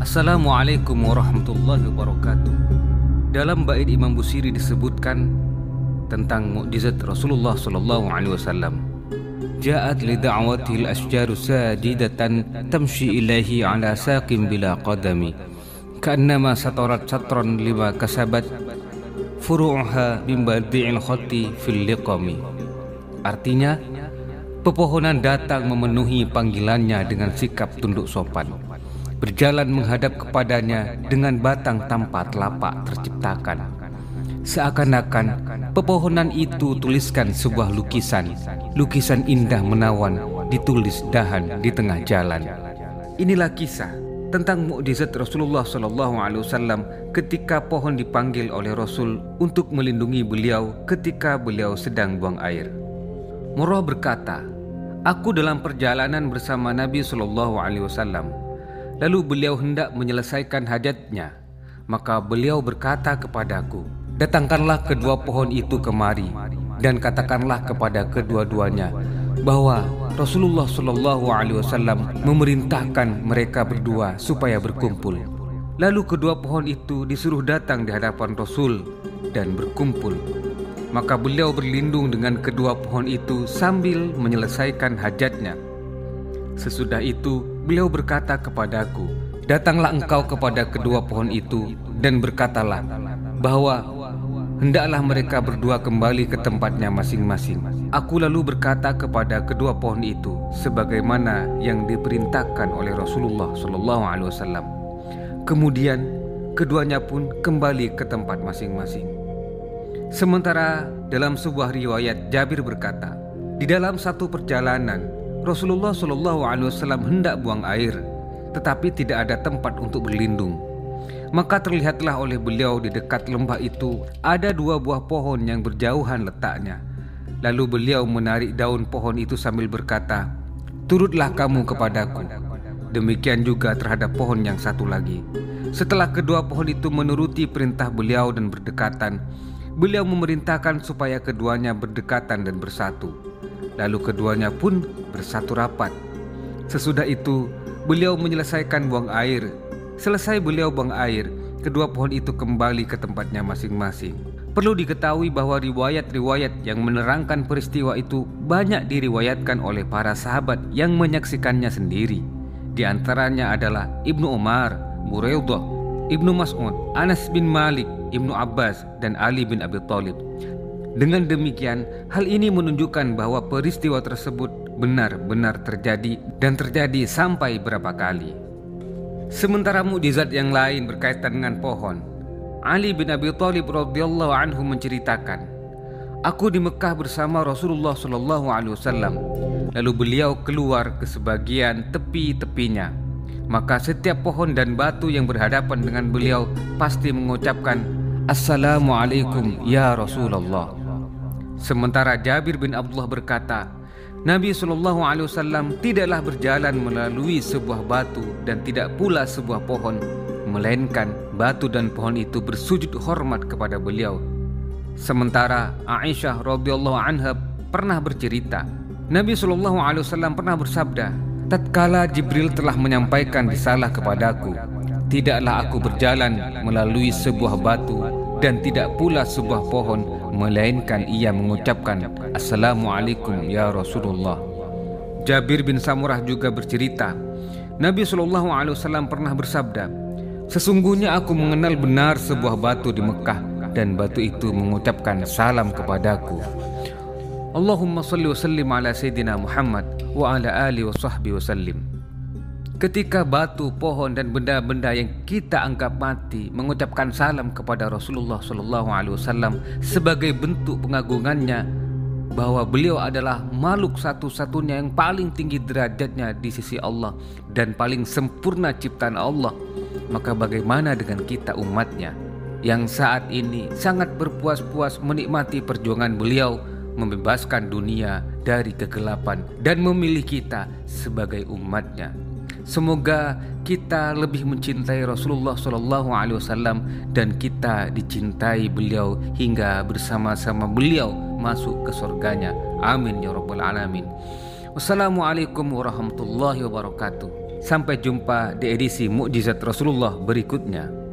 Assalamualaikum warahmatullahi wabarakatuh. Dalam bait Imam Busiri disebutkan tentang mukjizat Rasulullah sallallahu alaihi wasallam. Ja'at li da'watil asjaru sajidatan tamshi ilaihi ala saqim bila qadami ka'annama satarat satran lima kasabat furu'uha min badi'il khatti fil liqami. Artinya, pepohonan datang memenuhi panggilannya dengan sikap tunduk sopan, berjalan menghadap kepadanya dengan batang tanpa telapak terciptakan. Seakan-akan pepohonan itu tuliskan sebuah lukisan indah menawan ditulis dahan di tengah jalan. Inilah kisah tentang mukjizat Rasulullah SAW ketika pohon dipanggil oleh Rasul untuk melindungi beliau ketika beliau sedang buang air. Murrah berkata, "Aku dalam perjalanan bersama Nabi SAW. Lalu beliau hendak menyelesaikan hajatnya. Maka beliau berkata kepadaku, 'Datangkanlah kedua pohon itu kemari dan katakanlah kepada kedua-duanya bahwa Rasulullah SAW memerintahkan mereka berdua supaya berkumpul.' Lalu kedua pohon itu disuruh datang di hadapan Rasul dan berkumpul. Maka beliau berlindung dengan kedua pohon itu sambil menyelesaikan hajatnya. Sesudah itu beliau berkata kepadaku, 'Datanglah engkau kepada kedua pohon itu dan berkatalah bahwa hendaklah mereka berdua kembali ke tempatnya masing-masing.' Aku lalu berkata kepada kedua pohon itu sebagaimana yang diperintahkan oleh Rasulullah SAW. Kemudian keduanya pun kembali ke tempat masing-masing." Sementara dalam sebuah riwayat Jabir berkata, di dalam satu perjalanan Rasulullah SAW hendak buang air, tetapi tidak ada tempat untuk berlindung. Maka terlihatlah oleh beliau di dekat lembah itu ada dua buah pohon yang berjauhan letaknya. Lalu beliau menarik daun pohon itu sambil berkata, "Turutlah kamu kepadaku." Demikian juga terhadap pohon yang satu lagi. Setelah kedua pohon itu menuruti perintah beliau dan berdekatan, beliau memerintahkan supaya keduanya berdekatan dan bersatu. Lalu keduanya pun bersatu rapat. Sesudah itu beliau menyelesaikan buang air. Selesai beliau buang air, kedua pohon itu kembali ke tempatnya masing-masing. Perlu diketahui bahwa riwayat-riwayat yang menerangkan peristiwa itu banyak diriwayatkan oleh para sahabat yang menyaksikannya sendiri. Di antaranya adalah Ibnu Umar, Buraidah, Ibnu Mas'ud, Anas bin Malik, Ibnu Abbas, dan Ali bin Abi Thalib. Dengan demikian, hal ini menunjukkan bahwa peristiwa tersebut benar-benar terjadi dan terjadi sampai berapa kali. Sementara mukjizat yang lain berkaitan dengan pohon, Ali bin Abi Thalib radhiyallahu anhu menceritakan, "Aku di Mekah bersama Rasulullah SAW. Lalu beliau keluar ke sebagian tepi-tepinya. Maka setiap pohon dan batu yang berhadapan dengan beliau pasti mengucapkan, 'Assalamualaikum ya Rasulullah.' Sementara Jabir bin Abdullah berkata, Nabi SAW tidaklah berjalan melalui sebuah batu dan tidak pula sebuah pohon, melainkan batu dan pohon itu bersujud hormat kepada beliau. Sementara Aisyah radhiyallahu anha pernah bercerita, Nabi SAW pernah bersabda, "Tatkala Jibril telah menyampaikan risalah kepadaku, tidaklah aku berjalan melalui sebuah batu dan tidak pula sebuah pohon, melainkan ia mengucapkan, 'Assalamualaikum ya Rasulullah.'" Jabir bin Samurah juga bercerita, Nabi SAW pernah bersabda, "Sesungguhnya aku mengenal benar sebuah batu di Mekah dan batu itu mengucapkan salam kepadaku." Allahumma salli wa sallim ala Sayyidina Muhammad wa ala alihi wa sahbihi wa sallim. Ketika batu, pohon, dan benda-benda yang kita anggap mati mengucapkan salam kepada Rasulullah SAW sebagai bentuk pengagungannya bahwa beliau adalah makhluk satu-satunya yang paling tinggi derajatnya di sisi Allah dan paling sempurna ciptaan Allah, maka bagaimana dengan kita umatnya yang saat ini sangat berpuas-puas menikmati perjuangan beliau membebaskan dunia dari kegelapan dan memilih kita sebagai umatnya. Semoga kita lebih mencintai Rasulullah SAW dan kita dicintai beliau hingga bersama-sama beliau masuk ke surganya. Amin ya rabbal alamin. Wassalamualaikum warahmatullahi wabarakatuh. Sampai jumpa di edisi Mukjizat Rasulullah berikutnya.